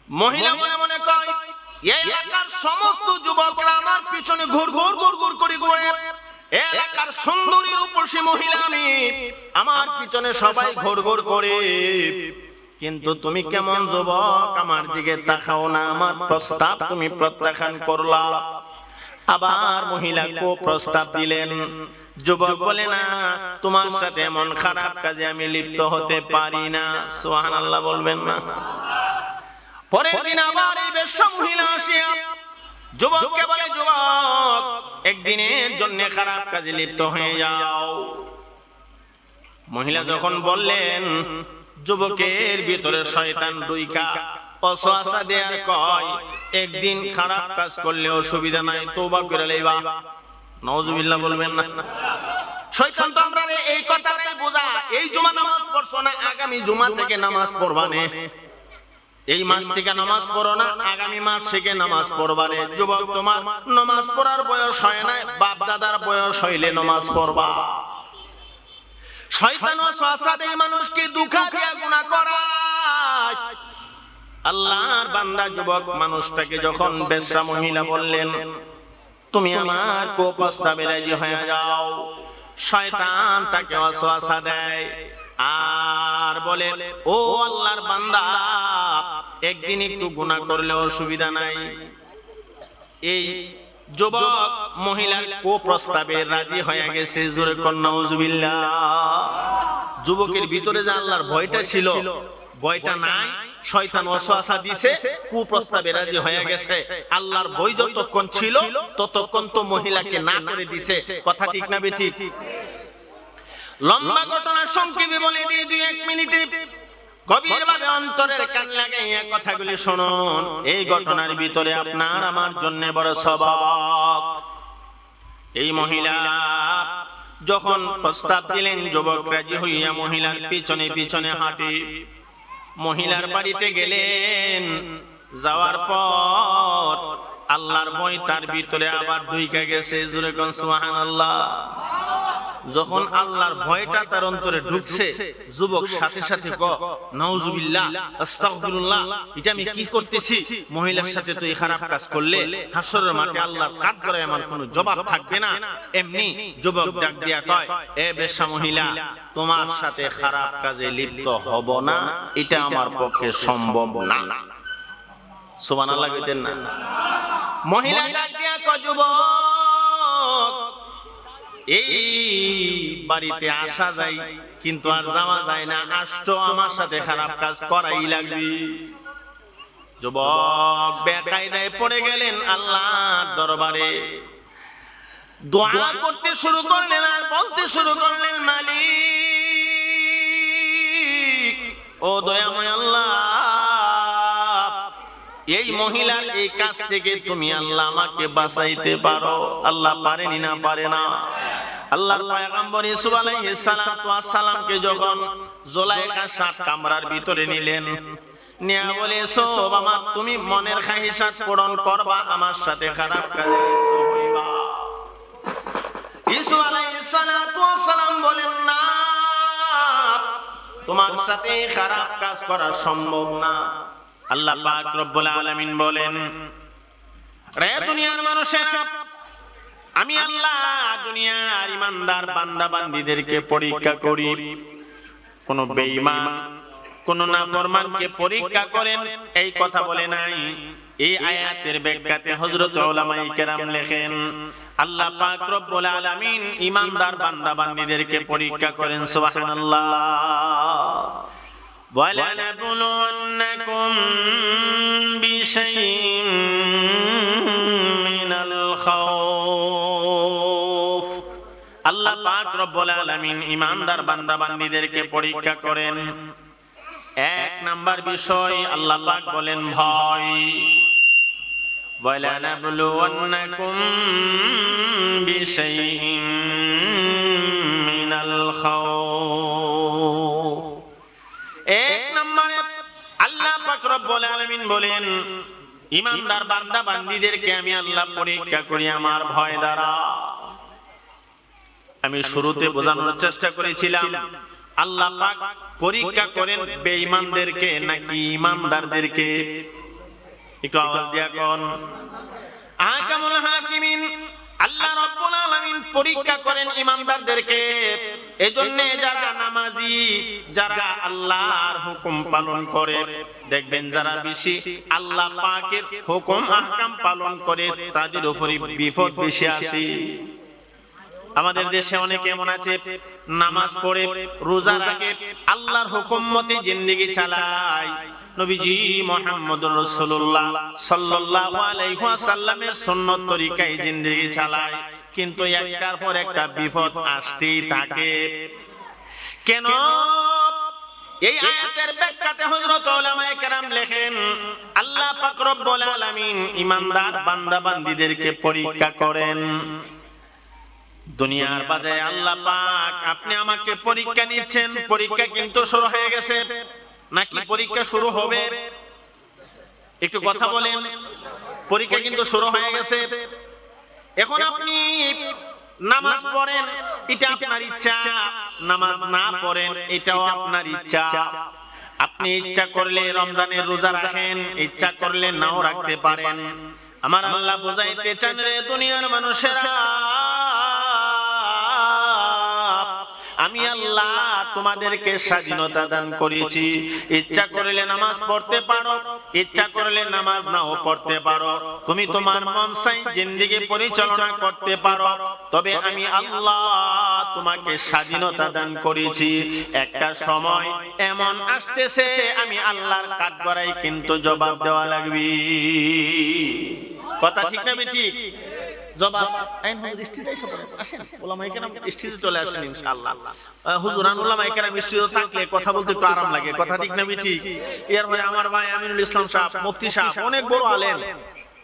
মহিলা মনে মনে কয়, এই এলাকার সমস্ত যুবকরা আমার পিছনে ঘুর ঘুর ঘুর ঘুর করে ঘুরে, এলাকার সুন্দরী রূপসী মহিলা আমি, আমার পিছনে সবাই ঘুর ঘুর করে, কিন্তু তুমি কেমন যুবক, আমার দিকে তাকাও না, আমার প্রস্তাব তুমি প্রত্যাখ্যান করলা। আবার মহিলা কো প্রস্তাব দিলেন। যুবক বলে, না, তোমার সাথে এমন খারাপ কাজে আমি লিপ্ত হতে পারি না। সুবহানাল্লাহ বলবেন না? পরের দিন আবার এই বেশ্যা মহিলা আসিয়া যুবককে বলে, যুবক, একদিনের জন্য খারাপ কাজে লিপ্ত হয়ে যাও। মহিলা যখন বললেন, যুবকের ভিতরে শয়তান ঢুইকা ওয়াসওয়াসা দেয়ার কয়, একদিন খারাপ কাজ করলে অসুবিধা নাই, তওবা করে লইবা। নাউজুবিল্লাহ বলবেন না? শয়তান তো আমরা এই কথাটাই বোঝা, এই জুমা নামাজ পড়ছো না, আগামী জুমা থেকে নামাজ পড়বা নে, এই মাস থেকে নামাজ পড়ো না, আগামী মাস থেকে নামাজ পড়বা রে। যুবক, তোমার নামাজ পড়ার বয়স হয় না, বাপ দাদার বয়স হইলে নামাজ পড়বা। শয়তান ওয়াসওয়াসা দেয় মানুষকে, দুঃখা দিয়া গুনাহ করায়। আল্লাহর বান্দা যুবক মানুষটাকে যখন বেশ্যা মহিলা বললেন, তুমি আমার কুপ্রস্তাবে রাজি হয়ে যাও, শয়তান তাকে ওয়াসওয়াসা দেয় আর বলে, ও আল্লাহর বান্দা, একদিন একটু গুনাহ করলে অসুবিধা নাই। এই যুবক মহিলার কুপ্রস্তাবে রাজি হয়ে গেছে। জোরে কর নাউজুবিল্লাহ। যুবকের ভিতরে যে আল্লাহর ভয়টা ছিল, ভয়টা নাই, শয়তান ওয়াসওয়াসা দিছে, কুপ্রস্তাবে রাজি হয়ে গেছে। আল্লাহর ভয় যতক্ষণ ছিল ততক্ষণ তো মহিলাকে না করে দিছে। কথা ঠিক না বেঠিক? লম্বা ঘটনা সংক্ষেপে বলে দিই 2-1 মিনিটে, গভীরভাবে অন্তরের কান লাগাইয়া কথাগুলি শুনুন। এই ঘটনার ভিতরে আপনার আমার জন্য বড় সবক। এই মহিলা যখন প্রস্তাব দিলেন, যুবক রাজি হইয়া মহিলার পিছনে পিছনে হাঁটে মহিলার বাড়িতে গেলেন। যাওয়ার পর আল্লাহর ভয় তার ভিতরে আবার ঢুইকা গেছে। জোরে কোন সুবহানাল্লাহ। যখন আল্লাহর ভয়টা তার অন্তরে ঢুকছে, যুবক সাথে সাথে কয়, নাউজুবিল্লাহ, আস্তাগফিরুল্লাহ, এটা আমি কি করতেছি? মহিলার সাথে তো এই খারাপ কাজ করলে হাসরের মাঠে আল্লাহর কাঠগড়ায় আমার কোনো জবাব থাকবে না। এমনি যুবক ডাক দিয়া কয়, এ বেশ্যা মহিলা, তোমার সাথে খারাপ কাজে লিপ্ত হব না, এটা আমার পক্ষে সম্ভব না। সুবহানাল্লাহ কইতেন না? মহিলা ডাক দিয়া কয়, যুবক, এই বাড়িতে আসা যায় কিন্তু আর যাওয়া যায় না, আসছো আমার সাথে খারাপ কাজ করাই লাগবে। যুবক বেকায়দায় পড়ে গেলেন আল্লাহর দরবারে, দোয়া করতে শুরু করলেন আর বলতে শুরু করলেন, মালিক, ও দয়াময় আল্লাহ, এই মহিলার এই কাজ থেকে তুমি আল্লাহ আমাকে বাঁচাইতে পারো। আল্লাহ পারেনি না? পারে না? আল্লাহর পয়গম্বর ইউসুফ আলাইহিস সালাতু ওয়াস সালামকে যখন জুলাইখা 7 কামরার ভিতরে নিলেন, নিয়া বলে, সব আমার তুমি মনের খাহিশাত পূরণ করবা, আমার সাথে খারাপ কাজে লিপ্ত হইবা। ইউসুফ আলাইহিস সালাতু ওয়াস সালাম বলেন, না, তোমার সাথে খারাপ কাজ করা সম্ভব না। আল্লাহ পাক রব্বুল আলামিন বলেন, রে দুনিয়ার মানুষেরা, আমি আল্লাহ দুনিয়ার ইমানদার বান্দা বান্দীদেরকে পরীক্ষা করি। কোন বেঈমান, কোন নাফরমানকে পরীক্ষা করেন এই কথা বলে নাই। এই আয়াতের ব্যাখ্যাতে হযরত উলামায়ে কেরাম লেখেন, আল্লাহ পাক রব্বুল আলামিন ইমানদার বান্দা বান্দীদেরকে পরীক্ষা করেন। সুবহানাল্লাহ। وَلَنَبْلُوَنَّكُمْ بِشَيْءٍ مِّنَ الْخَوْفِ। আল্লাহ পাক রব্বুল আলামিন ইমানদার বান্দা বান্দীদেরকে পরীক্ষা করেন। 1 নাম্বার বিষয় আল্লাহ পাক বলেন ভয়। وَلَنَبْلُوَنَّكُمْ بِشَيْءٍ مِّنَ الْخَوْفِ। 1 নম্বরে আল্লাহ পাক রব্বুল আলামিন বলেন, ইমানদার বান্দা বান্দীদেরকে আমি আল্লাহ পরীক্ষা করি আমার ভয় দ্বারা। আমি শুরুতে বোঝানোর চেষ্টা করেছিলাম, আল্লাহ পাক পরীক্ষা করেন বেঈমানদেরকে নাকি ইমানদারদেরকে? একটু আওয়াজ দিয়া কোন আহকামুল হাকিমিন। আল্লাহ রাব্বুল আলামিন পরীক্ষা করেন ঈমানদারদেরকে। এজন্য যারা নামাজি, যারা আল্লাহর হুকুম পালন করে, দেখবেন যারা বেশি আল্লাহ পাকের হুকুম আহকাম পালন করে তাদের উপরে বিপদ বেশি আসে। আমাদের দেশে অনেকে এমন আছে নামাজ পড়ে, রোজা রাখে, আল্লাহর হুকুম মতে জিন্দেগি চালায়। নবীজি মুহাম্মদুর রাসূলুল্লাহ সাল্লাল্লাহু আলাইহি ওয়াসাল্লামের সুন্নাত তরিকায় জিন্দেগি চালায়, কিন্তু একটার পর একটা বিপদ আসতেই থাকে। কেন? এই আয়াতের ব্যাখ্যাতে হযরত উলামায়ে কেরাম লেখেন, আল্লাহ পাক রব্বুল আলামিন ঈমানদার বান্দা বান্দীদেরকে পরীক্ষা করেন। দুনিয়ার বাজারে আল্লাহ পাক আপনি আমাকে পরীক্ষা নিচ্ছেন, পরীক্ষা কিন্তু শুরু হয়ে গেছে নাকি পরীক্ষা শুরু হবে? একটু কথা বলেন। পরীক্ষা কিন্তু শুরু হয়ে গেছে। এখন আপনি নামাজ পড়েন, এটা আপনার ইচ্ছা, নামাজ না পড়েন এটাও আপনার ইচ্ছা। আপনি ইচ্ছা করলে রমজানের রোজা রাখেন, ইচ্ছা করলে নাও রাখতে পারেন। আমার আল্লাহ বুঝাইতে চান, রে দুনিয়ার মানুষেরা, আমি আল্লাহ তোমাদেরকে স্বাধীনতা দান করেছি। ইচ্ছা করলে নামাজ পড়তে পারো, ইচ্ছা করলে নামাজ নাও পড়তে পারো, তুমি তোমার মন চাই জিন্দেগি পরিচালনা করতে পারো। তবে আমি আল্লাহ তোমাকে স্বাধীনতা দান করেছি। একটা সময় এমন আসতেছে আমি আল্লাহর কাঠগড়ায় কিন্তু জবাব দেওয়া লাগবে। কথা ঠিক না ঠিক? জবাব আইন হুজুর স্টেজে এসে পড়েন, আসেন উলামায়ে কেরাম স্টেজে চলে আসেন ইনশাআল্লাহ। হুজুরান উলামায়ে কেরাম স্টেজে থাকলে কথা বলতে একটু আরাম লাগে। কথা ঠিক না ঠিক? এরপরে আমার ভাই আমিনুল ইসলাম সাহেব, মুফতি সাহেব, অনেক বড় আলেম,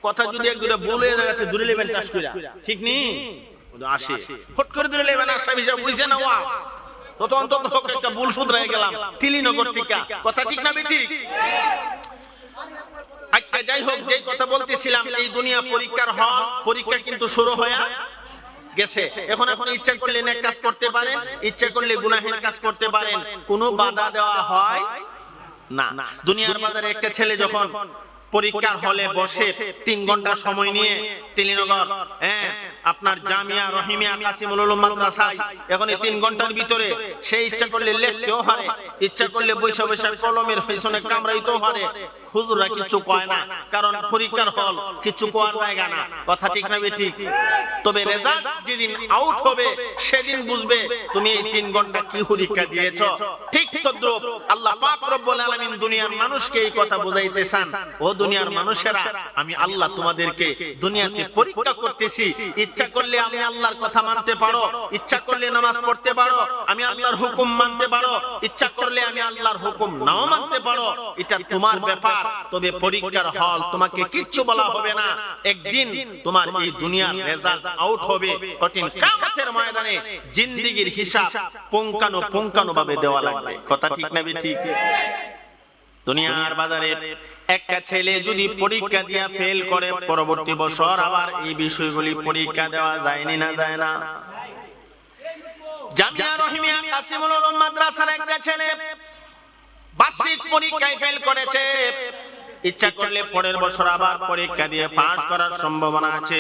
কথা যদি এক দুটো বলে জায়গাতে দূরে লেবেন চাষ কইরা, ঠিক নি? আসে ফট করে দূরে লেবেন, আশা হিসাব বুঝছেন না ওয়াজ তত অন্তত একটা ভুল শুধরাই গেলাম তিলিনগর থেকে। কথা ঠিক না ঠিক? আচ্ছা, যাই হোক, যেই কথা বলতেছিলাম, এই দুনিয়া পরীক্ষার হল, পরীক্ষা কিন্তু শুরু হয়ে গেছে। এখন আপনি ইচ্ছা করলে নেক কাজ করতে পারেন, ইচ্ছা করলে গুনাহের কাজ করতে পারেন, কোনো বাধা দেওয়া হয় না। দুনিয়ার বাজারে একটা ছেলে যখন পরীক্ষার হলে বসে 3 ঘন্টা সময় নিয়ে তিলিনগর আপনার জামিয়া রহিমিয়া কাসিমুল উলুম মাদ্রাসায়, এখন এই 3 ঘন্টার ভিতরে সে ইচ্ছা করলে লিখতেও পারে, ইচ্ছা করলে বৈশা বৈশা কলমের পিছনে কামড়াইতেও পারে। হুজুররা কিছু কয় না, কারণ পরীক্ষার হল কিছু কোয়ার জায়গা না। কথা ঠিক না ঠিক? তবে রেজাল্ট যেদিন আউট হবে সেদিন বুঝবে তুমি এই 3 ঘন্টা কি পরীক্ষা দিয়েছো। ঠিক তদ্রূপ আল্লাহ পাক রব্বুল আলামিন দুনিয়ার মানুষকে এই কথা বুঝাইতে চান, ও দুনিয়ার মানুষেরা, আমি আল্লাহ তোমাদেরকে দুনিয়াতে পরীক্ষা করতেছি। ইচ্ছা করলে আমি আল্লাহর কথা মানতে পারো, ইচ্ছা করলে নামাজ পড়তে পারো, আমি আল্লাহর হুকুম মানতে পারো, ইচ্ছা করলে আমি আল্লাহর হুকুম নাও মানতে পারো, এটা তোমার ব্যাপার। তবে পরীক্ষার হল তোমাকে কিচ্ছু বলা হবে না। একদিন তোমার এই দুনিয়ার রেজাল্ট আউট হবে, কঠিন কিয়ামতের ময়দানে জিন্দেগীর হিসাব পুঙ্খানু ভাবে দেওয়া লাগবে। কথা ঠিক না ঠিক? দুনিয়ার বাজারে একটা ছেলে যদি পরীক্ষা দিয়া ফেল করে, পরবর্তী বছর আবার এই বিষয়গুলি পরীক্ষা দেওয়া যায়নি না যায় না? জামিয়া রহিমিয়া কাসিমুল উলুম মাদ্রাসার একটা ছেলে বার্ষিক পরীক্ষায় ফেল করেছে, ইচ্ছা করলে পরের বছর আবার পরীক্ষা দিয়ে পাস করার সম্ভাবনা আছে।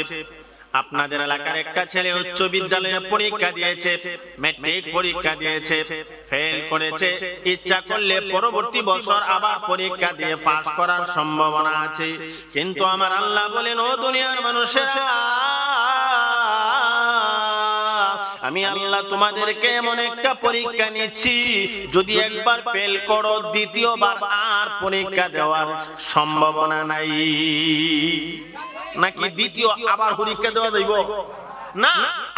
আপনাদের এলাকার একটা ছেলে উচ্চ বিদ্যালয়ে পরীক্ষা দিয়েছে, ম্যাট্রিক পরীক্ষা দিয়েছে, ফেল করেছে, ইচ্ছা করলে পরবর্তী বছর আবার পরীক্ষা দিয়ে পাস করার সম্ভাবনা আছে। কিন্তু আমার আল্লাহ বলেন, ও দুনিয়ার মানুষেরা, আমি আল্লাহ তোমাদেরকে এমন একটা পরীক্ষা নিচ্ছি, যদি একবার ফেল করো দ্বিতীয়বার আর পরীক্ষা দেওয়ার সম্ভাবনা নাই। নাকি দ্বিতীয় আবার পরীক্ষা দেওয়া যাইব না?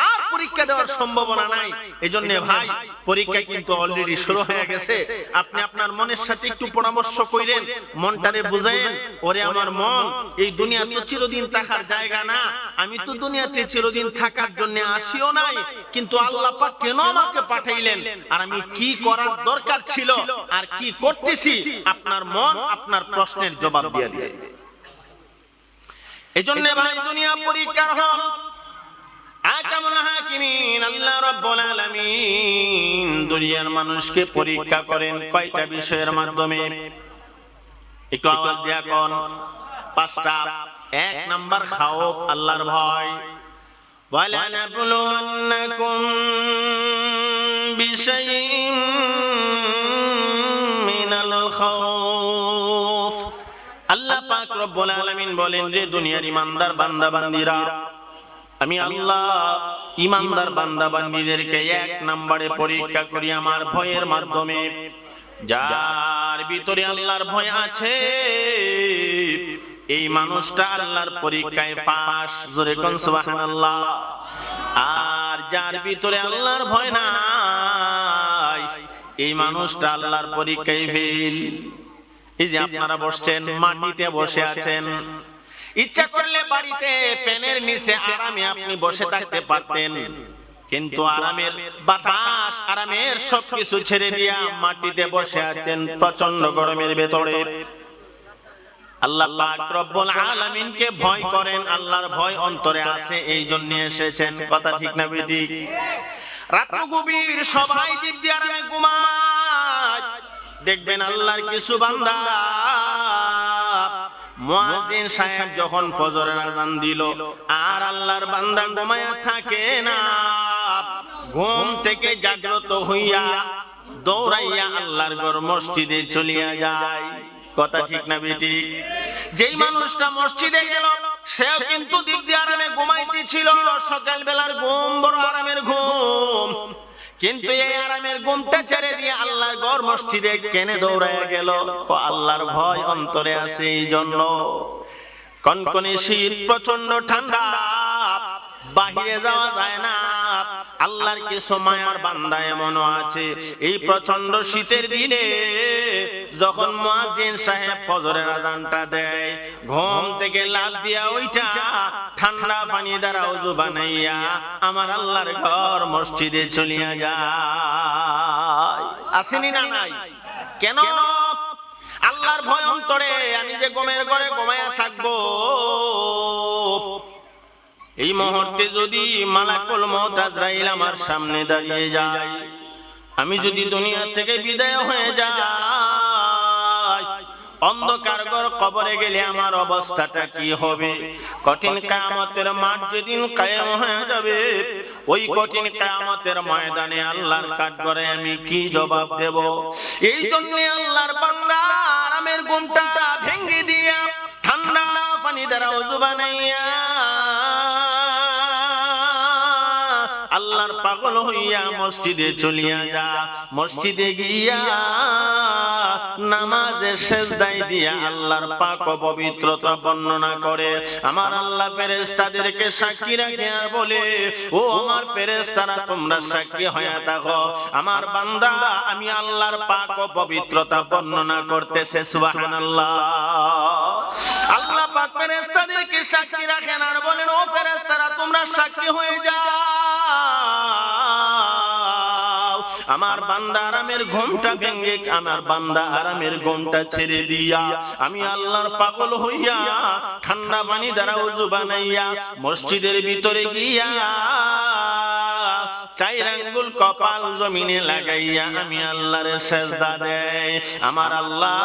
আর পরীক্ষা দেওয়ার সম্ভাবনা নাই। এজন্য ভাই, পরীক্ষা কিন্তু অলরেডি শুরু হয়ে গেছে। আপনি আপনার মনের সাথে একটু পরামর্শ কইরেন, মনটারে বুঝাইন, ওরে আমার মন, এই দুনিয়া তো চিরদিন থাকার জায়গা না, আমি তো দুনিয়াতে চিরদিন থাকার জন্য আসিও নাই, কিন্তু আল্লাহ পাক কেন আমাকে পাঠাইলেন, আর আমি কি করার দরকার ছিল, আর কি করতেছি? আপনার মন আপনার প্রশ্নের জবাব দিয়ে দিবে। এজন্য ভাই, দুনিয়া পরীক্ষার হল। আহকামুল হাকিমিন আল্লাহ রাব্বুল আলামিন দুনিয়ার মানুষকে পরীক্ষা করেন কয়টা বিষয়ের মাধ্যমে? একটু আওয়াজ দিয়া কোন পাঁচটা। এক নাম্বার খাউফ, আল্লাহর ভয়। ওয়ালানাবলুওয়ান্নাকুম বিশাইইন মিনাল খাউফ। আল্লাহ পাক রব্বুল আলামিন বলেন যে দুনিয়ার ইমানদার বান্দা বান্দীরা, আমি আল্লাহ ইমানদার বান্দা বান্দীদেরকে এক নম্বরে পরীক্ষা করি আমার ভয়ের মাধ্যমে। যার ভিতরে আল্লাহর ভয় আছে এই মানুষটা আল্লাহর পরীক্ষায় পাস, জোরে কোন সুবহানাল্লাহ। আর যার ভিতরে আল্লাহর ভয় নাই এই মানুষটা আল্লাহর পরীক্ষায় ফেল। এই যে আপনারা বসছেন, মাটিতে বসে আছেন, ইচ্ছা করলে বাড়িতে ফ্যানের নিচে আরামে আপনি বসে থাকতে পারতেন, কিন্তু আরামের বাতাস, আরামের সবকিছু ছেড়ে দিয়া মাটিতে বসে আছেন প্রচন্ড গরমের ভেতরে। আল্লাহ পাক রব্বুল আলামিনকে ভয় করেন, আল্লাহর ভয় অন্তরে আছে, এই জন্য এসেছেন। কথা ঠিক না বেঠিক? রাত্র গভীর, সবাই দিক দিয়ে আরামে ঘুমায়, দেখবেন আল্লাহর কিছু বান্দা মুয়াজ্জিন সাহেব যখন ফজরের আযান দিল আর আল্লাহর বান্দা ঘুমায়া থাকে না, ঘুম থেকে জাগ্রত হইয়া দৌড়াইয়া আল্লাহর ঘর মসজিদে চলিয়া যায়। কথা ঠিক না বেঠিক? যেই মানুষটা মসজিদে গেল সেও কিন্তু দিক দিয়ে আরামে ঘুমাইতেছিল, সকাল বেলার ঘুম বড় আরামের ঘুম, কিন্তু এই আরামের ঘুমটা ছেড়ে দিয়ে আল্লাহর ঘর মসজিদে কেন দৌড়াইয়া গেল? আল্লাহর ভয় অন্তরে আছে এই জন্য। কনকনে শীত, প্রচন্ড ঠান্ডা, বাহিরে যাওয়া যায় না। আল্লাহর কিছু মায়ার বান্দা এমনও আছে এই প্রচন্ড শীতের দিনে যখন মুয়াজ্জিন সাহেব ফজরের আযানটা দেয়, ঘুম থেকে লাফ দিয়া ওইটা ঠান্ডা পানি দ্বারা ওযু বানাইয়া আমার আল্লাহর ঘর মসজিদে চলিয়া যায়। আসেনি না নাই? কেন? আল্লাহর ভয় অন্তরে। আমি যে ঘুমের ঘরে ঘুমায়া থাকবো, এই মুহূর্তে যদি মালাকুল মউত আজরাইল আমার সামনে দাঁড়িয়ে যায়, আমি যদি দুনিয়া থেকে বিদায় হয়ে যাই, অন্ধকার ঘর কবরে গেলে আমার অবস্থাটা কি হবে? কঠিন কিয়ামতের মাঠ যেদিন কায়েম হয়ে যাবে, ওই কঠিন কিয়ামতের ময়দানে আল্লাহর কাঠগড়ায় আমি কি জবাব দেব? এই জন্য আল্লাহর বান্দা আরামের ঘুমটা ভেঙে দিয়া ঠান্ডা পানি দ্বারা ওযু বানাইয়া আল্লাহর পাগল হইয়া মসজিদে চলিয়া যা। মসজিদে গিয়া নামাজের সিজদায় দিয়া আল্লাহর পাক ও পবিত্রতা বর্ণনা করে। আমার আল্লাহ ফেরেশতাদেরকে সাক্ষী রাখে আর বলে, ও আমার ফেরেশতারা তোমরা সাক্ষী হয়ে থাকো, আমার বান্দা আমি আল্লাহর পাক ও পবিত্রতা বর্ণনা করতেছে। সুবহানাল্লাহ। আল্লাহ পাক ফেরেশতাদেরকে সাক্ষী রাখেন আর বলেন, ও ফেরেশতারা তোমরা সাক্ষী হয়ে যাও, আমার বান্দা আরামের ঘুমটা ভেঙে, আমার বান্দা আরামের ঘুমটা ছেড়ে দিয়া আমি আল্লাহর পাগল হইয়া ঠান্ডা পানি দ্বারা ওযু বানাইয়া মসজিদের ভিতরে গিয়া চার আঙ্গুল কপাল জমিনে লাগাইয়া আমি আল্লাহর সিজদা দেই। আমার আল্লাহ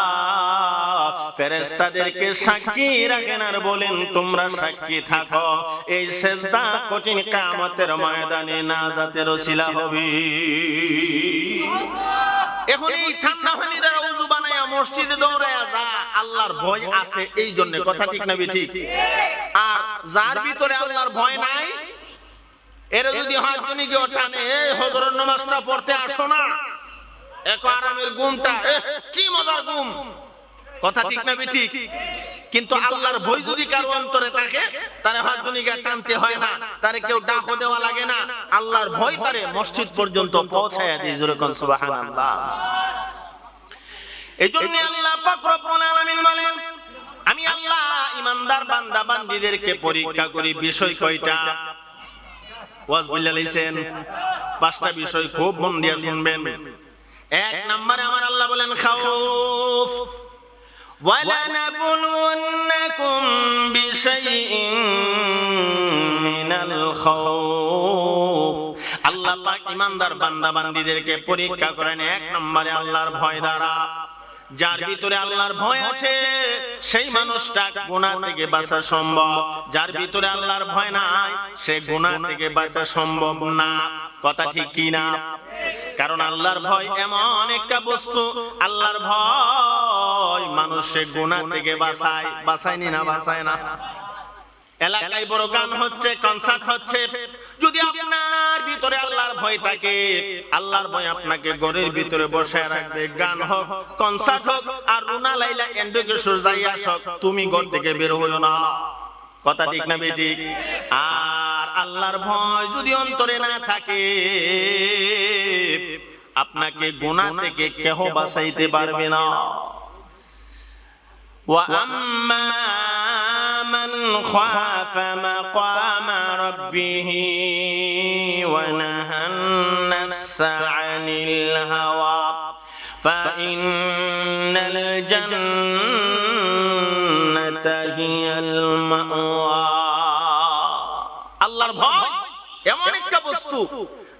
ফেরেশতাদেরকে সাক্ষী রাখেন আর বলেন, তোমরা সাক্ষী থাকো, এই সিজদা কঠিন কিয়ামতের ময়দানে নাজাতের ওসিলা হবে। এখন এই ঠান্ডা পানি দ্বারা ওযু বানায়া মসজিদে দৌড়ায়া যা, আল্লাহর ভয় আছে এই জন্য। কথা ঠিক না ঠিক? আর যার ভিতরে আল্লাহর ভয় নাই, এরা যদি হাত জনি কেউ টানে, এই হযরত নামাজটা পড়তে আসো না, এক আরামের ঘুমটা কি মজার ঘুম। কথা ঠিক না ঠিক? কিন্তু আল্লাহর ভয় যদি কারো অন্তরে থাকে, তারে হাত জনি কে টানতে হয় না, তারে কেউ ডাকও দেওয়া লাগে না, আল্লাহর ভয় তারে মসজিদ পর্যন্ত পৌঁছায়া দেয়। জোরে কোন সুবহানাল্লাহ। এইজন্য আল্লাহ পাক রব্বুল আলামিন বলেন, আমি আল্লাহ ইমানদার বান্দা বান্দীদেরকে পরীক্ষা করি। বিষয় কয়টা? ওয়াজ বলে লাইছেন পাঁচটা বিষয়, খুব মন দিয়ে শুনবেন। এক নম্বরে আমার আল্লাহ বলেন খাউফ। ওয়ালানাবলুওয়ান্নাকুম বিশাইইন মিনাল খাউফ। আল্লাহ পাক ইমানদার বান্দা বান্দীদেরকে পরীক্ষা করেন এক নম্বরে আল্লাহর ভয় দ্বারা। যার ভিতরে আল্লাহর ভয় আছে সেই মানুষটা গুনাহ থেকে বাঁচা সম্ভব, যার ভিতরে আল্লাহর ভয় নাই সে গুনাহ থেকে বাঁচা সম্ভব না। কথা ঠিক কি না? কারণ আল্লাহর ভয় এমন একটা বস্তু, আল্লাহর ভয় মানুষকে গুনাহ থেকে বাঁচায়। বাঁচায়নি না? বাঁচায় না? এলাকায় বড় গান হচ্ছে, কনসার্ট হচ্ছে, যদি আপনার ভিতরে আল্লাহর ভয় থাকে, আল্লাহর ভয় আপনাকে ঘরের ভিতরে বসায় রাখবে। গান হোক, কনসার্ট হোক, আর রুনা লাইলা এন্ড্রকেশ্বর যাই আসক, তুমি ঘর থেকে বের হইও না। কথা ঠিক না বেঠিক? আর আল্লাহর ভয় যদি অন্তরে না থাকে, আপনাকে গুনাহ থেকে কেহ বাঁচাইতে পারবে না। ওয়া আম্মা মান খাফা মাকামা রাব্বিহি ওয়া নাহান নাফসা আনিল হাওয়া ফাইন্নাল জান্নাতা হিয়াল মাওয়া। আল্লাহর ভয় এমন একটা বস্তু,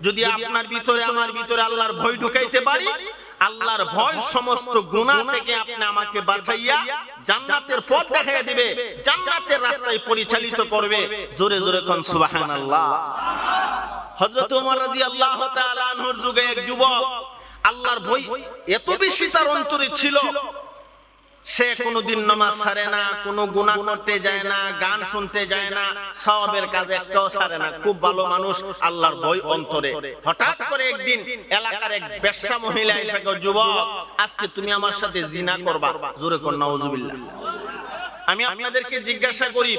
যদি আপনার ভিতরে আমার ভিতরে আল্লাহর ভয় ঢুকাইতে পারি, আল্লাহর ভয় সমস্ত গুনাহ থেকে আপনি আমাকে বাঁচাইয়া জান্নাতের পথ দেখাইয়া দিবে, জান্নাতের রাস্তায় পরিচালিত করবে। জোরে জোরে কোন সুবহানাল্লাহ। হযরত ওমর রাদিয়াল্লাহু তাআলা আনহুর যুগে এক যুবক, আল্লাহর ভয় এত বেশি তার অন্তরে ছিল, সে কোনোদিন নামাজ ছাড়ে না, কোনো গুনাহ করতে যায় না, গান শুনতে যায় না, সওয়াবের কাজ একটাও ছাড়ে না, খুব ভালো মানুষ, আল্লাহর ভয় অন্তরে। হঠাৎ করে একদিন এলাকার এক বেশ্যা মহিলা এসে কয়, যুবক আজকে তুমি আমার সাথে জিনা করবা। জোরে কোন নাউজুবিল্লাহ। আমি আপনাদেরকে জিজ্ঞাসা করি,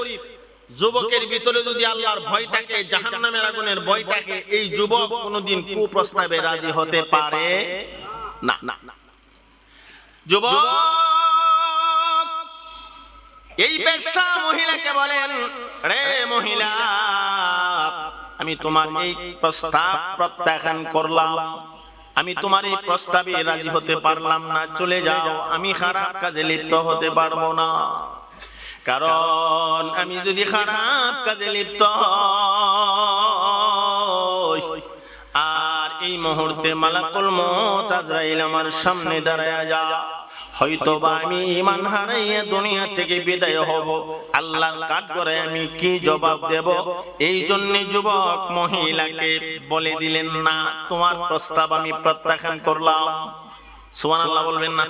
যুবকের ভিতরে যদি আল্লাহর ভয় থাকে, জাহান্নামের আগুনের ভয় থাকে, এই যুবক কোনোদিন কুপ্রস্তাবে রাজি হতে পারে না? যুবক এই বেশ্যা মহিলাকে বলেন, রে মহিলা, আমি তোমার এই প্রস্তাব প্রত্যাখ্যান করলাম, আমি তোমার এই প্রস্তাবে রাজি হতে পারলাম না, চলে যাও, আমি খারাপ কাজে লিপ্ত হতে পারবো না। কারণ আমি যদি খারাপ কাজে লিপ্ত হই, আর এই মুহূর্তে মালাকুল মউত আজরাইল আমার সামনে দাঁড়ায়া যায়, হয়তোবা আমি ঈমান হারাইয়া দুনিয়া থেকে বিদায় হব, আল্লাহর কাঠগড়ায় আমি কি জবাব দেব? এই জন্য যুবক মহিলাকে বলে দিলেন, না, তোমার প্রস্তাব আমি প্রত্যাখ্যান করলাম। সুবহানাল্লাহ বলবেন না?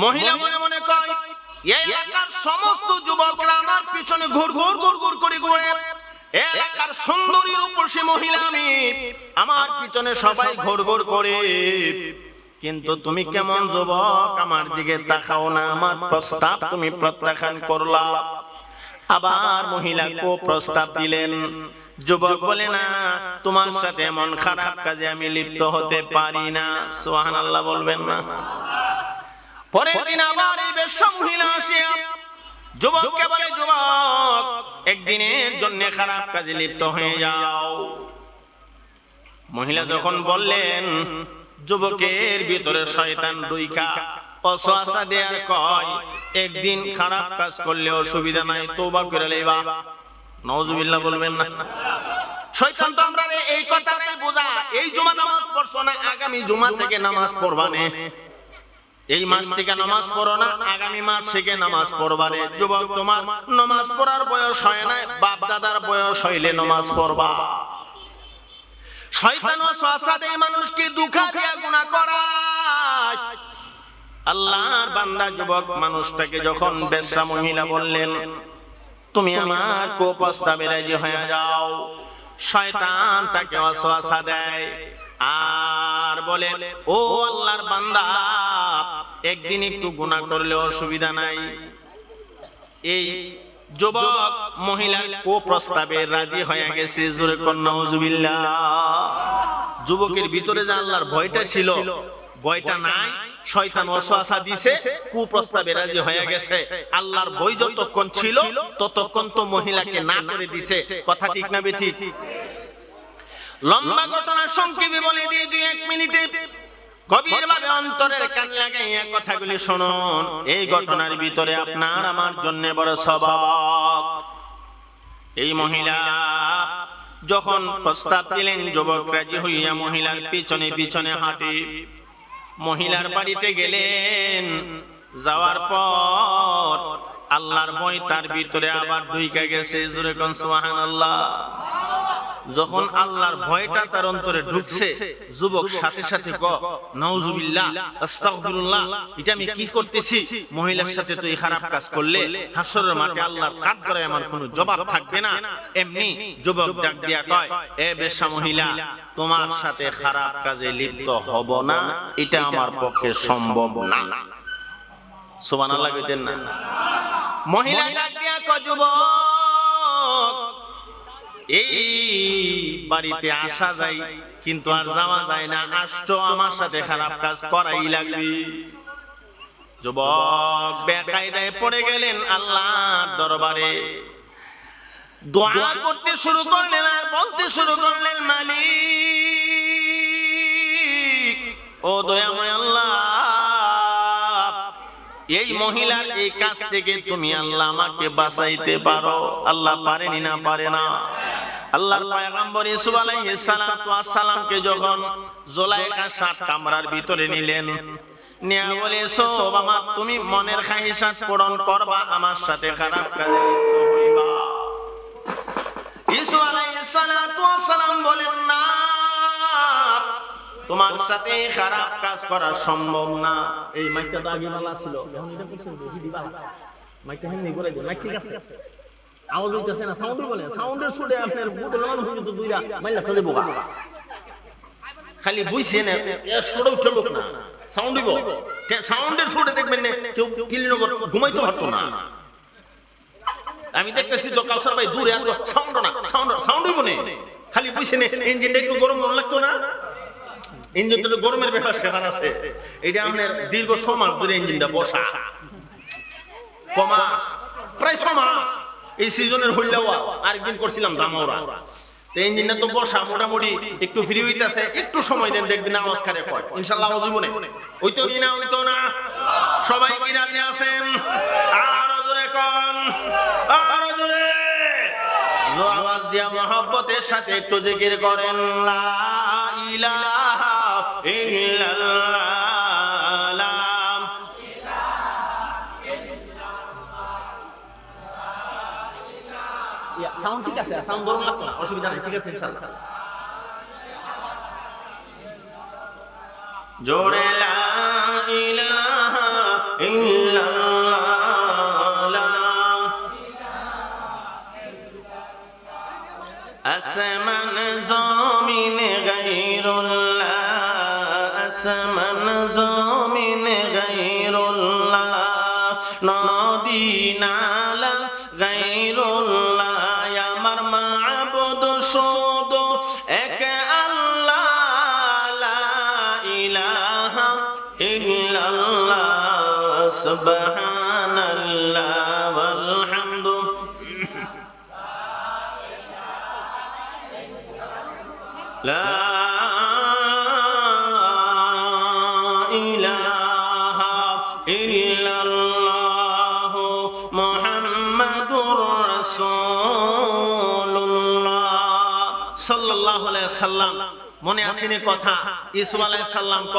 মহিলা মনে মনে কয়, এই এলাকার সমস্ত যুবকরা আমার পিছনে ঘুর ঘুর ঘুর ঘুর করে ঘুরে, এলাকার সুন্দরী রূপসী মহিলা আমি, আমার পিছনে সবাই ঘুর ঘুর করে, কিন্তু তুমি কেমন যুবক, আমার দিকে তাকাও না, আমার প্রস্তাব তুমি প্রত্যাখ্যান করলা। আবার মহিলা কো প্রস্তাব দিলেন, যুবক বলে, না, তোমার সাথে এমন খারাপ কাজে আমি লিপ্ত হতে পারি না। সুবহানাল্লাহ বলবেন না? পরের দিন আবার এই বেশ্যা মহিলা আসিয়া যুবককে বলে, যুবক একদিনের জন্য খারাপ কাজে লিপ্ত হয়ে যাও। মহিলা যখন বললেন, যুবকের ভিতরে শয়তান ঢুইকা ওয়াসওয়াসা দেয়ার কয়, একদিন খারাপ কাজ করলে অসুবিধা নাই, তওবা করে লইবা। নাউজুবিল্লাহ বলবেন না? শয়তান তো আমরা এই কথাটাই বোঝা, এই জুমা নামাজ পড়ছো না, আগামী জুমা থেকে নামাজ পড়বা নে, এই মাস থেকে নামাজ পড়ো না, আগামী মাস থেকে নামাজ পড়বা রে। যুবক, তোমার নামাজ পড়ার বয়স হয় না, বাপ দাদার বয়স হইলে নামাজ পড়বা। শয়তান ওয়াসওয়াসা দেয় মানুষকে, দুঃখা দিয়া গুনাহ করায়। আল্লাহর বান্দা যুবক মানুষটাকে যখন বেশ্যা মহিলা বললেন, তুমি আমার কুপ্রস্তাবে রাজি হয়ে যাও, শয়তান তাকে ওয়াসওয়াসা দেয় আর বলে, ও আল্লাহর বান্দা, একদিন একটু গুনাহ করলে অসুবিধা নাই। এই যুবক মহিলার কুপ্রস্তাবে রাজি হয়ে গেছে। জোরে কোন নাউজুবিল্লাহ। যুবকের ভিতরে যে আল্লাহর ভয়টা ছিল, ভয়টা নাই, শয়তান ওয়াসওয়াসা দিছে, কুপ্রস্তাবে রাজি হয়ে গেছে। আল্লাহর ভয় যতক্ষণ ছিল ততক্ষণ তো মহিলাকে না করে দিছে। কথা ঠিক না বেঠিক? লম্বা ঘটনা সংক্ষেপে বলে দিয়ে 2-1 মিনিটে গভীরভাবে অন্তরের কান লাগাইয়া কথাগুলি শুনুন। এই ঘটনার ভিতরে আপনার আমার জন্য বড় সবক। এই মহিলা যখন প্রস্তাব দিলেন, যুবক রাজি হইয়া মহিলার পিছনে পিছনে হাঁটে। মহিলার বাড়িতে গেলেন, যাওয়ার পর আল্লাহর ভয় তার ভিতরে আবার ঢুইকা গেছে। জোরে কোন সুবহানাল্লাহ। যখন আল্লাহর ভয়টা তার অন্তরে ঢুকছে, যুবক সাথে সাথে নাউজুবিল্লাহ, আস্তাগফিরুল্লাহ, এটা আমি কি করতেছি? মহিলার সাথে তো এই খারাপ কাজ করলে হাসরের মাঠে আল্লাহর কাঠগড়ায় আমার কোনো জবাব থাকবে না। এমনি যুবক ডাক দিয়া কয়, এ বেশ্যা মহিলা, তোমার সাথে খারাপ কাজে লিপ্ত হব না, এটা আমার পক্ষে সম্ভব না। সুবহানাল্লাহ কইতেন না? মহিলা ডাক দিয়া কয়, যুবক, এই বাড়িতে আসা যায় কিন্তু আর যাওয়া যায় না, আসছো আমার সাথে খারাপ কাজ করাই লাগবে। যুবক বেকায়দায় পড়ে গেলেন আল্লাহর দরবারে, দোয়া করতে শুরু করলেন আর বলতে শুরু করলেন, মালিক, ও দয়াময় আল্লাহ, এই মহিলার এই কাজ থেকে তুমি আল্লাহ আমাকে বাঁচাইতে পারো। আল্লাহ পারেনি না? পারে না? আল্লাহর পয়গম্বর ইউসুফ আলাইহিস সালাতু ওয়াস সালামকে যখন জুলাইখা 7 কামরার ভিতরে নিলেন, নিয়া বলে, ইউসুফ, আমার তুমি মনের খাহিশাত পূরণ করবা, আমার সাথে খারাপ কাজে লিপ্ত হইবা। ইউসুফ আলাইহিস সালাতু ওয়াস সালাম বলেন, না, তোমার সাথে খারাপ কাজ করা সম্ভব না। এই মাইকটা তো আগে ভালো ছিল, এখন এটা করছেন বেশি দিবা, মাইকটা হেন করে দিন, মাইক ঠিক আছে, আওয়াজ হইতেছে না, সাউন্ড বলে, সাউন্ডের সুরে আপনার বুদল মান হইতো তো দুইরা মাইলা ফেলে বোকা, খালি বুঝছেন এসড় চলুক না, সাউন্ড দিব, সাউন্ডের সুরে দেখবেন না কেউ কিলিনগর ঘুমাইতে পারতো না। আমি দেখতেছি তো কাউসার ভাই দূরে, আর সাউন্ড না, সাউন্ড হইব না, খালি বুঝছেন ইঞ্জিনটা একটু গরম মন লাগতো না। ইঞ্জিন তো গরমের ব্যাপার সেখানে আছে, এটা আপনার দীর্ঘ 6 মাস ধরে ইঞ্জিনটা বসা, কমাস প্রায় 6 মাস। এই সিজনের হইলেও আরেকদিন করছিলাম দামৌরা, তো ইঞ্জিনটা তো বসা, মোটামুটি একটু ফ্রি হইতাছে, একটু সময় দেন, দেখবেন আওয়াজ কারে কয়, ইনশাআল্লাহ আওয়াজ হইব না। হইতো কি না? হইতো না? সবাই কি রাজি আছেন? আরো জোরে কোন, আরো জোরে জো আওয়াজ দিয়া মহব্বতের সাথে একটু জিকির করেন, লা ইলাহা ইল্লাল্লাহ। সাউন্ড ঠিক আছে, সাউন্ড গরম লাগতো না, অসুবিধা নেই, ঠিক আছে ইনশাআল্লাহ। জোরে লা ইলাহা ইল্লাল্লাহ। আসমান জমিন গায়রুল্লাহ, আসমান জমিন গায়রুল্লাহ, নদী নালা গায়রুল্লাহ, আমার মাবুদ শুধু এক আল্লাহ, লা ইলাহা ইল্লাল্লাহ, সুবহানাল্লাহ ওয়ালহামদু লা ইলাহা ইল্লাল্লাহ মুহাম্মাদুর রাসূলুল্লাহ সাল্লাল্লাহু আলাইহি সাল্লাম। মনে আসেনি কথা? ইউসুফ আলাইহিস সালাম ক,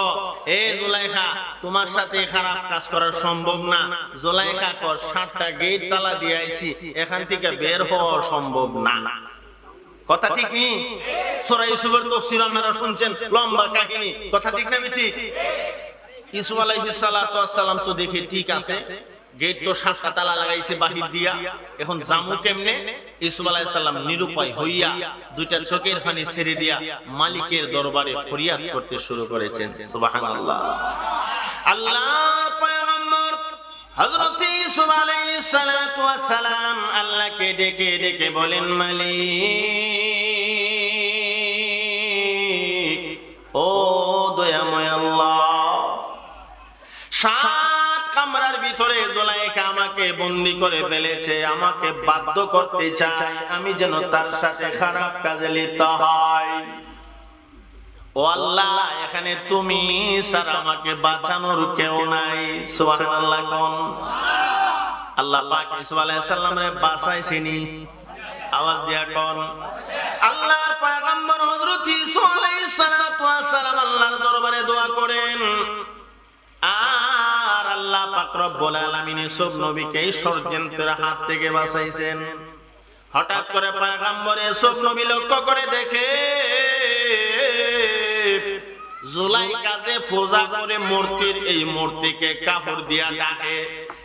এ জুলাইখা, তোমার সাথে খারাপ কাজ করা সম্ভব না। জুলাইখা ক, 7টা গেট তালা দিয়ে আইছি, এখান থেকে বের হওয়া সম্ভব না। কথা ঠিক নি? সূরা ইউসুফের তাফসীর আপনারা শুনছেন, লম্বা কাহিনী, কথা ঠিক না ঠিক? ইউসুফ আলাইহিস সালাতু ওয়াস সালাম তো দেখে ঠিক আছে, গেট তো 7টা তালা লাগাইছে বাহির দিয়া, এখন জামু কেমনে? ইউসুফ আলাইহিস সালাম নিরুপায় হইয়া 2টা চোখের পানি ছেড়ে দিয়া মালিকের দরবারে ফরিয়াদ করতে শুরু করেছেন। সুবহানাল্লাহ। আল্লাহর পয়গম্বর হযরত ইউসুফ আলাইহিস সালাতু ওয়াস সালাম আল্লাহকে ডেকে ডেকে বলেন, মালিক, ও দয়াময় আল্লাহ, 7 কামরার ভিতরে জুলাইখা আমাকে বন্দী করে ফেলেছে, আমাকে বাধ্য করতে চায় আমি যেন তার সাথে খারাপ কাজে লিপ্ত হই। ও আল্লাহ, এখানে তুমি ছাড়া আমাকে বাঁচানোর কেউ নাই। সুবহানাল্লাহ কোন। আল্লাহ পাক ইউসুফ আলাইহিস সালামরে বাঁচাইছেনি, আওয়াজ দিয়া কোন। আল্লাহর পয়গম্বর হযরত ইউসুফ আলাইহিস সালাতু ওয়াস সালাম আল্লাহর দরবারে দোয়া করেন, আর আল্লাহ পাক রব্বুল আলামিন ইউসুফ নবীকে এই ষড়যন্ত্রের হাত থেকে বাঁচাইছেন। হঠাৎ করে পয়গম্বর ইউসুফ নবী লক্ষ্য করে দেখে জুলাইখা যে পূজা করে মূর্তির, এই মূর্তিকে কাপড় দিয়া ডাকে।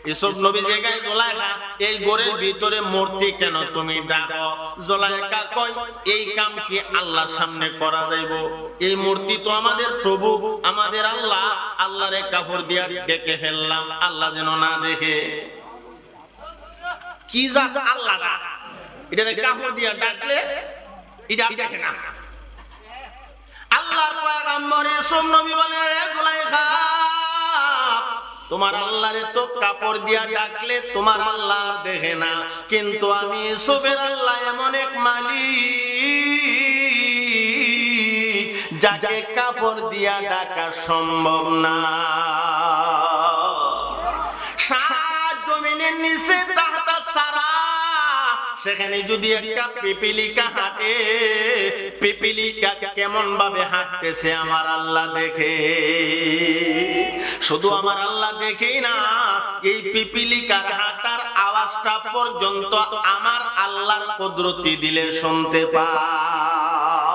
ইউসুফ নবী জায়গায় জুলাইখা, এই ঘরের ভিতরে মূর্তি কেন তুমি ডাকো? জুলাইখা কয়, এই কাম কি আল্লাহর সামনে করা যাইব? এই মূর্তি তো আমাদের প্রভু, আমাদের আল্লাহ, আল্লাহরে কাপড় দিয়া ডেকে ফেললাম, আল্লাহ যেন না দেখে। কি যা আল্লাহ না, এটা কাপড় দিয়া ডাকলে এটা দেখে না। আল্লাহর পয়গম্বর ইউসুফ নবী বলেন, রে জুলাইখা, তোমার আল্লাহরে তো কাপড় দিয়া ডাকলে তোমার আল্লাহ দেখে না, কিন্তু আমি ইউসুফের আল্লাহ এমন এক মালিক যাকে কাপড় দিয়া ডাকা সম্ভব না। সাত জমিনের নিচে তাহতা সারা, সেখানে যদি একটা পিপিলিকা হাঁটে, পিপিলিকা কেমন ভাবে হাঁটতেছে আমার আল্লাহ দেখে। শুধু আমার আল্লাহ দেখেই না, এই পিপিলিকার হাঁটার আওয়াজটা পর্যন্ত আমার আল্লাহর কুদরতি দিলে শুনতে পাও।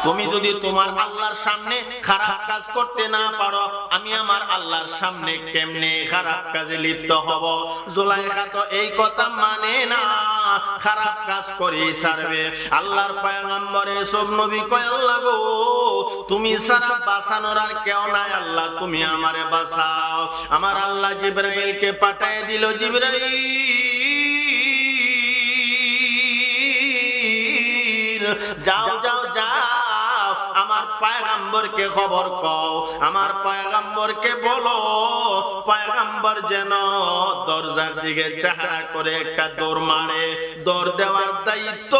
তুমি যদি তোমার আল্লাহর সামনে খারাপ কাজ করতে না পারো, আমি আমার আল্লাহর সামনে কেমনে খারাপ কাজে লিপ্ত হব? জুলাইখা তো এই কথা মানে না, খারাপ কাজ করে ছাড়বে। আল্লাহর পয়গম্বর ইউসুফ নবী কয়, আল্লাহ গো, তুমি ছাড়া বাঁচানোর আর কেউ নাই, আল্লাহ তুমি আমারে বাঁচাও। আমার আল্লাহ জিবরাইলকে পাঠিয়ে দিল। জিবরাইল, যাও যাও যাও, আমার পয়গম্বরকে খবর কও, আমার পয়গম্বরকে বলো, পয়গম্বর যেন দরজার দিকে চেহারা করে একটা দৌড় মারে। দৌড় দেওয়ার দায়িত্ব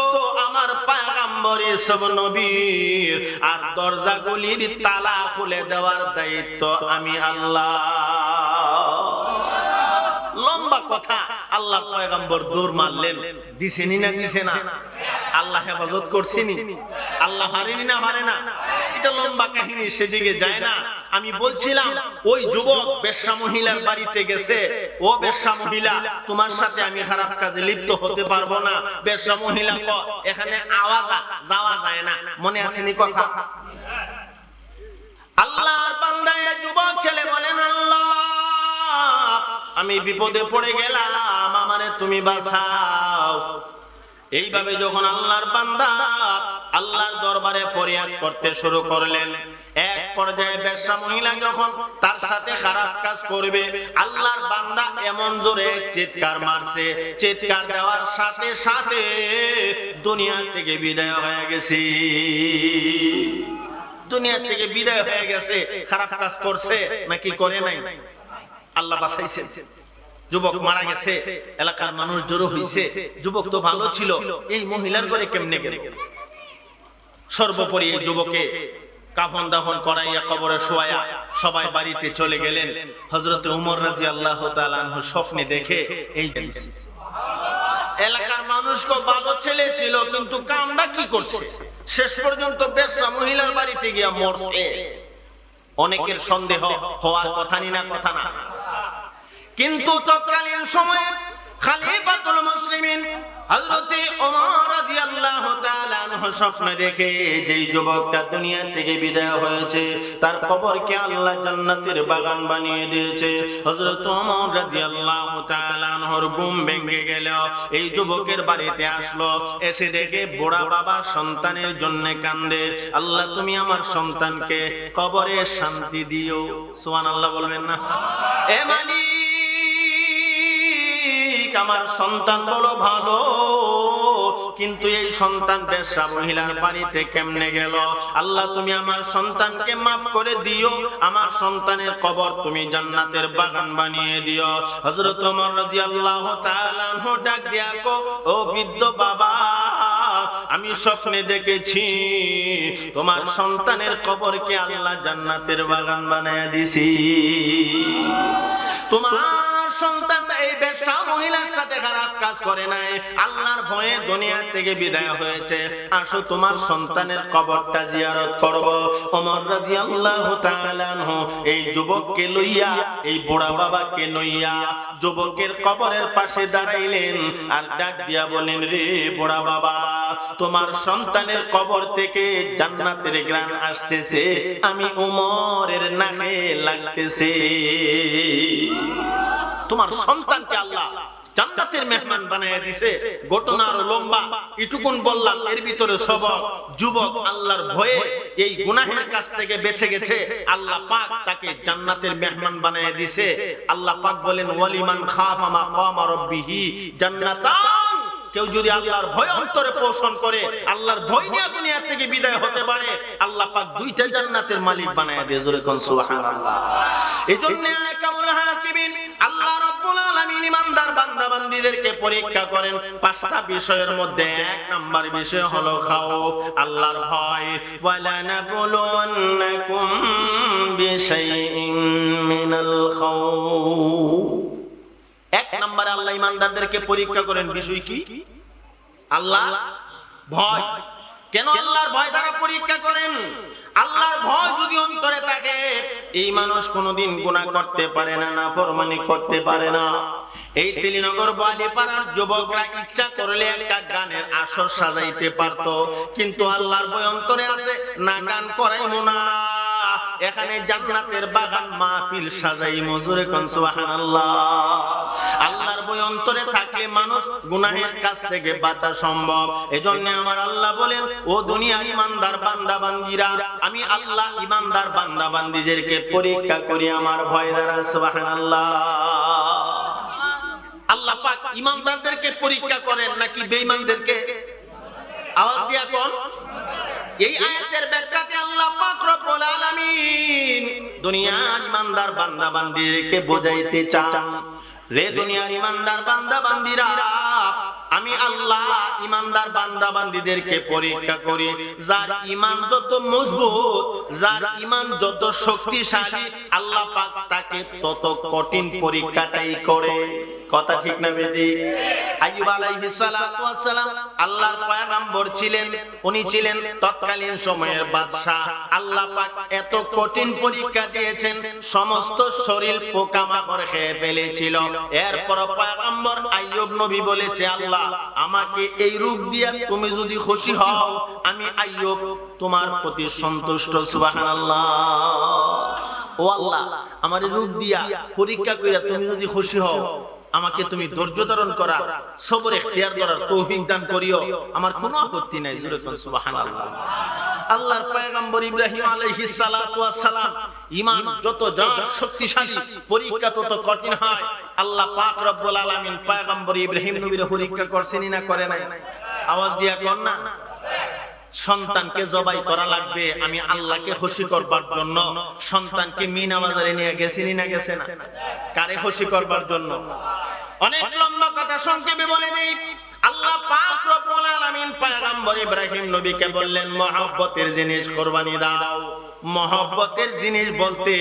আমার পয়গম্বর ইউসুফ নবীর, আর দরজাগুলির তালা খুলে দেওয়ার দায়িত্ব আমি আল্লাহ। লম্বা কথা, আল্লাহর পয়গম্বর দৌড় মারলেন, দিছেনি না দিছে না? আল্লাহ হেফাজত করছেনি? আল্লাহ হারেনি না হারে না? এটা লম্বা কাহিনী, সেদিকে যায় না। আমি বলছিলাম, ওই যুবক বেশ্যা মহিলার বাড়িতে গেছে। ও বেশ্যা মহিলা, তোমার সাথে আমি খারাপ কাজে লিপ্ত হতে পারবো না। বেশ্যা মহিলা কয়, এখানে আওয়াজ যাওয়া যায় না। মনে আসেনি কথা? আল্লাহর বান্দা যুবক ছেলে বলেন, আল্লাহ আমি বিপদে পড়ে গেলাম, আমারে তুমি বাঁচাও। এইভাবে যখন আল্লাহর বান্দা আল্লাহর দরবারে ফরিয়াদ করতে শুরু করলেন, এক পর্যায়ে বেশ্যা মহিলা যখন তার সাথে খারাপ কাজ করবে, আল্লাহর বান্দা এমন জোরে চিৎকার মারছে, চিৎকার দেওয়ার সাথে সাথে দুনিয়া থেকে বিদায় হয়ে গেছে। দুনিয়া থেকে বিদায় হয়ে গেছে। খারাপ কাজ করছে নাকি করে নাই? আল্লাহ বাঁচাইছে। যুবক মারা গেছে, এলাকার মানুষ জড়ো হইছে। যুবক তো ভালো ছিল, এই মহিলার ঘরে কেমনে গেল? সর্বোপরি এই যুবকে কাফন দাফন করাইয়া কবরে শোয়ায়া সবাই বাড়িতে চলে গেলেন। হযরত ওমর রাদিয়াল্লাহু তাআলা আনহু স্বপ্নে দেখে এই এলাকার মানুষ খুব ভালো ছেলে ছিল, কিন্তু কামটা কি করছে? শেষ পর্যন্ত বেশ্যা মহিলার বাড়িতে গিয়া মরছে। অনেকের সন্দেহ হওয়ার কথা না, কথা না। কিন্তু তৎকালীন সময়ে খলিফাতুল মুসলিমিন হযরত ওমর রাদিয়াল্লাহু তাআলা আনহু স্বপ্নে দেখে যেই যুবকটা দুনিয়া থেকে বিদায় হয়েছে, তার কবরকে আল্লাহ জান্নাতের বাগান বানিয়ে দিয়েছে। হযরত ওমর রাদিয়াল্লাহু তাআলা আনহুর ঘুম ভেঙে গেল। এই যুবকের বাড়িতে আসলো, এসে দেখে বুড়া বাবা সন্তানের জন্য কান্দে। আল্লাহ তুমি আমার সন্তানকে কবরে শান্তি দিও। সুবহানাল্লাহ বলবেন না? এ মালিক, আমার সন্তান বলো ভালো, কিন্তু এই সন্তান বেশ্যা মহিলার বাড়িতে কেমনে গেল? আল্লাহ তুমি আমার সন্তানকে মাফ করে দিও, আমার সন্তানের কবর তুমি জান্নাতের বাগান বানিয়ে দিও। হযরত ওমর রাদিয়াল্লাহু তাআলা আনহু ডাক দিয়া কো, ও বৃদ্ধ বাবা, আমি স্বপ্নে দেখেছি তোমার সন্তানের কবরকে আল্লাহ জান্নাতের বাগান বানিয়ে দিয়েছি। তোমার সন্তান এই বেশ্যা মহিলার সাথে সাথে খারাপ কাজ করে নাই, আল্লাহর ভয়ে দুনিয়া থেকে বিদায় হয়েছে, আসো তোমার সন্তানের কবরটা জিয়ারত করব। ওমর রাদিয়াল্লাহু তাআলা আনহু এই যুবককে লইয়া, এই বুড়া বাবাকে লইয়া যুবকের কবরের পাশে দাঁড়াইলেন আর ডাক দিয়া বলেন, রে বুড়া বাবা, তোমার সন্তানের কবর থেকে জান্নাতের ঘ্রাণ আসতেছে, আমি ওমরের নাকে লাগতেছে। তোমার সন্তানকে আল্লাহ জান্নাতের মেহমান বানায়া দিয়েছে। ঘটনা আরো লম্বা, এটুকুন বললাম। এর ভিতরে সবক যুবক আল্লাহর ভয়ে এই গুনাহের কাছ থেকে বেঁচে গেছে, আল্লাহ পাক তাকে জান্নাতের মেহমান বানায়া দিয়েছে। আল্লাহ পাক বলেন, ওয়ালিমান খাফা মাকামা রাব্বিহি জান্নাতান। কেউ যদি আল্লাহর ভয় অন্তরে পোষণ করে, আল্লাহর ভয় নিয়ে দুনিয়া থেকে বিদায় হতে পারে, আল্লাহ পাক দুইটা জান্নাতের মালিক বানায়া দিয়ে। জোরে কোন সুবহানাল্লাহ। এজন্য কামুল হাকিমিন আল্লাহ রাব্বুল আলামিন ইমানদার বান্দা বান্দীদেরকে পরীক্ষা করেন পাঁচটা বিষয়ের মধ্যে। এক নাম্বার বিষয় হলো খাউফ, আল্লাহর ভয়। ওয়ালা নাবলুওয়ান্নাকুম বিশাইইন মিনাল খাউফ। এক নম্বরে আল্লাহ ইমানদারদেরকে পরীক্ষা করেন বিষয় কি? আল্লাহ ভয়। কেন আল্লাহর ভয় দ্বারা পরীক্ষা করেন? আল্লাহর ভয় যদি অন্তরে থাকে, এই মানুষ কোনোদিন গুনাহ করতে পারে না, নাফরমানি করতে পারে না। এই তেলিনগর বালিপাড়ার যুবকরা ইচ্ছা করলে একটা গানের আসর সাজাইতে পারতো, কিন্তু আল্লাহর ভয় অন্তরে আছে, না গান করাইমু না, এখানে জান্নাতের বাগান মাহফিল সাজাই। মজুরে কোন সুবহানাল্লাহ। আল্লাহর ভয় অন্তরে থাকলে মানুষ গুনাহের কাছ থেকে বাঁচা সম্ভব। এজন্য আমার আল্লাহ বলেন, ও দুনিয়ার ইমানদার বান্দা বান্দীরা, আমি আল্লাহ ইমানদার বান্দা বান্দীদেরকে পরীক্ষা করি আমার ভয় দ্বারা। সুবহানাল্লাহ। আল্লাহ পাক ইমানদারদেরকে পরীক্ষা করেন নাকি বেঈমানদেরকে? আওয়াজ দিয়া কোন। এই আয়াতের ব্যাখ্যাতে আল্লাহ পাক রব্বুল আলামিন দুনিয়ার ইমানদার বান্দা বান্দীদেরকে বোঝাইতে চান, রে দুনিয়ার ইমানদার বান্দা বান্দীরা, আমি আল্লাহ ইমানদার বান্দা বান্দীদেরকে পরীক্ষা করি। যার ঈমান যত মজবুত, যার ঈমান যত শক্তিশালী, আল্লাহ পাক তাকে তত কঠিন পরীক্ষাটাই করে। কথা ঠিক না বেদি? আইয়ুব আলাইহিস সালাতু ওয়াস সালাম আল্লাহর পয়গম্বর ছিলেন, উনি ছিলেন তৎকালীন সময়ের বাদশা। আল্লাহ পাক এত কঠিন পরীক্ষা দিয়েছেন, সমস্ত শরীর পোকামাকড় খেয়ে ফেলেছিল। এরপর পয়গম্বর আইয়ুব নবী বলেছে, আল্লাহ আমাকে এই রোগ দিয়া তুমি যদি খুশি হও, আমি আইয়ুব তোমার প্রতি সন্তুষ্ট। সুবহানাল্লাহ। ও আল্লাহ, আমার রোগ দিয়া পরীক্ষা কইরা তুমি যদি খুশি হও, আমাকে তুমি ধৈর্য ধারণ করা, সবর ইখতিয়ার করার তৌফিক দান করিও, আমার কোনো আপত্তি নাই। জোরে কোন সুবহানাল্লাহ। আল্লাহর পয়গম্বর ইব্রাহিম আলাইহিস সালাতু ওয়াস সালাম, ঈমান যত যার শক্তিশালী, পরীক্ষা তত কঠিন হয়। আল্লাহ পাক রব্বুল আলামিন পয়গম্বর ইব্রাহিম নবীর পরীক্ষা করছেন না করে নাই? আওয়াজ দিয়া কোন না। সন্তানকে জবাই করা লাগবে আমি আল্লাহকে খুশি করবার জন্য। সন্তানকে মিনা বাজারে নিয়ে গেছিনি না গেছে না? কারে খুশি করবার জন্য? অনেক লম্বা কথা সংক্ষেপে বলে দেই। আল্লাহ পাক রব্বুল আলামিন পয়গম্বর ইব্রাহিম নবীকে বললেন, মহব্বতের জিনিস কুরবানি দাও। মহব্বতের জিনিস বলতে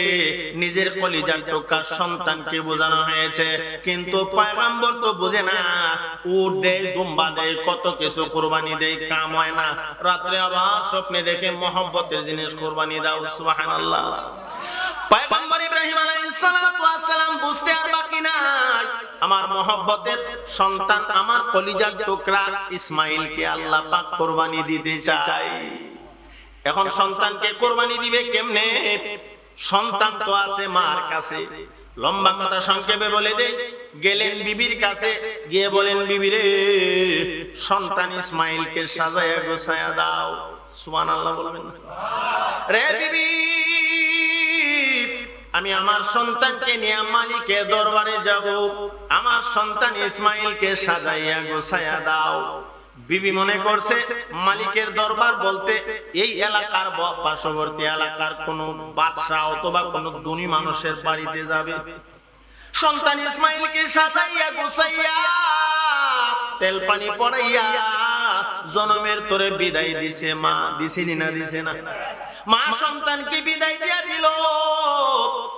নিজের কলিজার টুকরা সন্তানকে বোঝানো হয়েছে, কিন্তু পয়গম্বর তো বুঝে না। উট দেয়, দুম্বা দেয়, কত কিছু কুরবানি দেয়, কাম হয় না। রাত্রে আবার স্বপ্নে দেখে মহব্বতের জিনিস কুরবানি দাও। সুবহানাল্লাহ। পয়গম্বর ইব্রাহিম আলাইহিস সালাতু ওয়াস সালাম বুঝতে আর বাকি নাই, আমার মহব্বতের সন্তান, আমার কলিজার টুকরা ইসমাইলকে আল্লাহ পাক কুরবানি দিতে চায়। এখন সন্তানকে কুরবানি দিবে কেমনে? সন্তান তো আছে মার কাছে। লম্বা কথা সংক্ষেপে বলে দেই। গেলেন বিবির কাছে, গিয়ে বলেন, বিবি রে, সন্তান ইসমাইলকে সাজায়া গোছায়া দাও। সুবহানাল্লাহ বলবেন না? রে বিবি, আমি আমার সন্তানকে নিয়ে মালিকের দরবারে যাব, আমার সন্তান ইসমাইলকে সাজাইয়া গোছায়া দাও। বিবি মনে করছে মালিকের দরবার বলতে এই এলাকার পার্শ্ববর্তী এলাকার কোন বাদশা অথবা কোন ধনী মানুষের বাড়িতে যাবে। সন্তান ইসমাইলকে সাজাইয়া গোছাইয়া তেল পানি পড়াইয়া জনমের তোরে বিদায় দিছে মা। দিছেনি না? দিছে না? মা সন্তানকে বিদায় দিয়া দিল।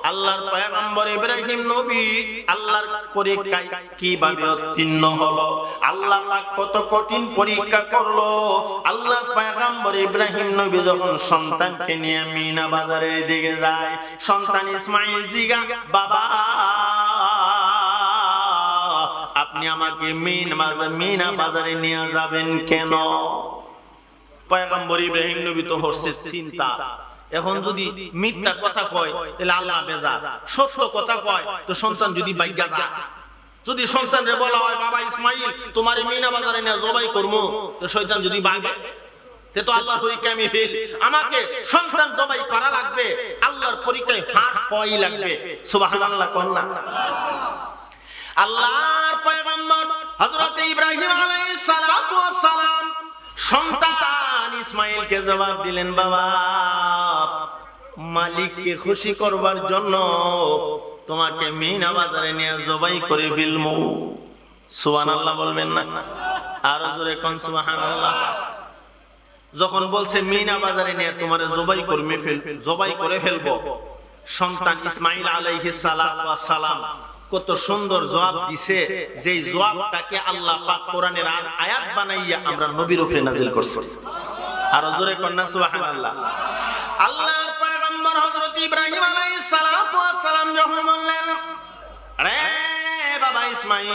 আল্লাহর পয়গম্বর ইব্রাহিম নবী আল্লাহর পরীক্ষায় কিভাবে উত্তীর্ণ হলো, আল্লাহ পাক কত কঠিন পরীক্ষা করলো। আল্লাহর পয়গম্বর ইব্রাহিম নবী যখন সন্তানকে নিয়ে মিনা বাজারের দিকে যায়, সন্তান ইসমাইল জিগা, বাবা আপনি আমাকে মিনা বাজারে নিয়ে যাবেন কেন? পয়গম্বর ইব্রাহিম নবী তো হচ্ছে চিন্তা, এখন যদি মিথ্যা কথা কয় তাহলে আল্লাহ বেজার, সত্য কথা কয় তো সন্তান যদি বাইগা যায়, যদি সন্তানরে বলা হয় বাবা ইসমাইল তোমার মিনা বাজারে নিয়ে জবাই করবো, তো শয়তান যদি বাইগে তে তো আল্লাহর পরীক্ষায় আমি ফেল, আমাকে সন্তান জবাই করা লাগবে, আল্লাহর পরীক্ষায় ফাঁস হওয়াই লাগবে। সুবহানাল্লাহ কোন না? আল্লাহর পয়গম্বর হযরত ইব্রাহিম আলাইহিস সালাতু ওয়াস সালাম সন্তান ইসমাইলকে জবাব দিলেন, বাবা মালিককে খুশি করবার জন্য তোমাকে মিনা বাজারে নিয়ে জবাই করে ফেলবো। সুবহানাল্লাহ বলবেন না? আর জোরে কোন সুবহানাল্লাহ। যখন বলছে মিনা বাজারে নিয়ে তোমারে জবাই করে ফেলবো, সন্তান ইসমাইল আলাইহিস সালাতু ওয়াস সালাম কত সুন্দর জবাব দিছে, যেই জবাবটাকে আল্লাহ পাক কোরআনের আয়াত বানাইয়া আমরা নবীর উপরে নাযিল করছি। আর জোরে কন্না সুবহানাল্লাহ। আল্লাহর পয়গম্বর হযরত ইব্রাহিম আলাইহিস সালাতু ওয়াস সালাম যখন বললেন, আরে বাবা ইসমাইল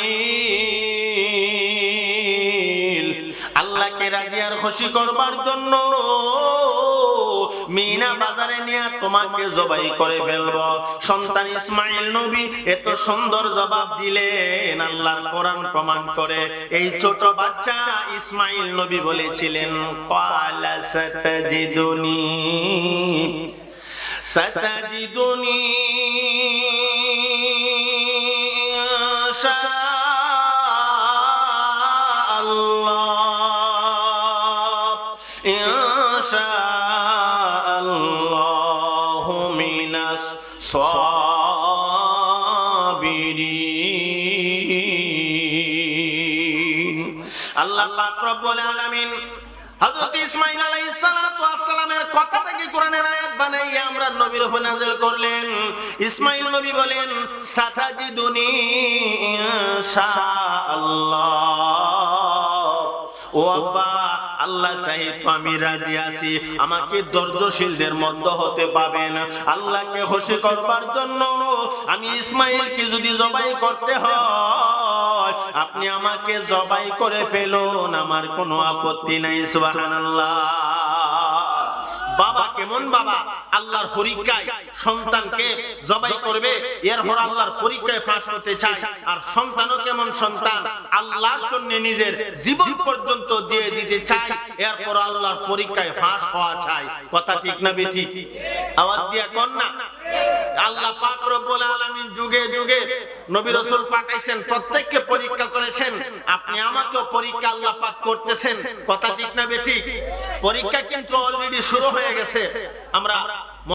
আল্লাহকে রাজি আর খুশি করবার জন্য মিনা বাজারে নিয়ে তোমাকে জবাই করে ফেলব। সন্তান ইসমাইল নবী এত সুন্দর জবাব দিলেন, আল্লাহর কোরআন প্রমাণ করে। এই ছোট বাচ্চা ইসমাইল নবী বলেছিলেন, ক্বালা সাতাজিদুনি ইনশাআল্লাহু মিনাস সাবিরিন। আল্লাহ পাক রব্বুল আলামিন হযরত ইসমাইল আলাইহিস সালাতু ওয়াস সালামের কথাটাকে কোরআনের আয়াত বানাইয়া আমরা নবীর উপর নাযিল করলেন। ইসমাইল নবী বলেন, সাতাজিদুনি ইনশাআল্লাহ। ও আব্বা আল্লাহ চাই তো আমি রাজি আছি, আমাকে ধৈর্যশীলদের মধ্যে হতে পাবেন। আল্লাহকে খুশি করবার জন্য আমি ইসমাইলকে যদি জবাই করতে হয় আপনি আমাকে জবাই করে ফেলুন, আমার কোনো আপত্তি নাই। সুবহানাল্লাহ। বাবা কেমন বাবা, আল্লাহর পরীক্ষায় সন্তানকে জবাই করবে, এরপর আল্লাহর পরীক্ষায় ফাঁস হতে চায়। আর সন্তানও কেমন সন্তান, আল্লাহর জন্য নিজের জীবন পর্যন্ত দিয়ে দিতে চায়, এরপর আল্লাহর পরীক্ষায় ফাঁস হওয়া চাই। কথা ঠিক না বেঠিক? আওয়াজ দিয়া কোন না? আল্লাহ পাক রব্বুল আলামিন যুগে যুগে নবী রাসূল পাঠাইছেন, প্রত্যেককে পরীক্ষা করেছেন। আপনি আমাকেও পরীক্ষা আল্লাহ পাক করতেছেন। কথা ঠিক না বেঠিক? পরীক্ষা কিন্তু অলরেডি শুরু হয়ে গেছে। আমরা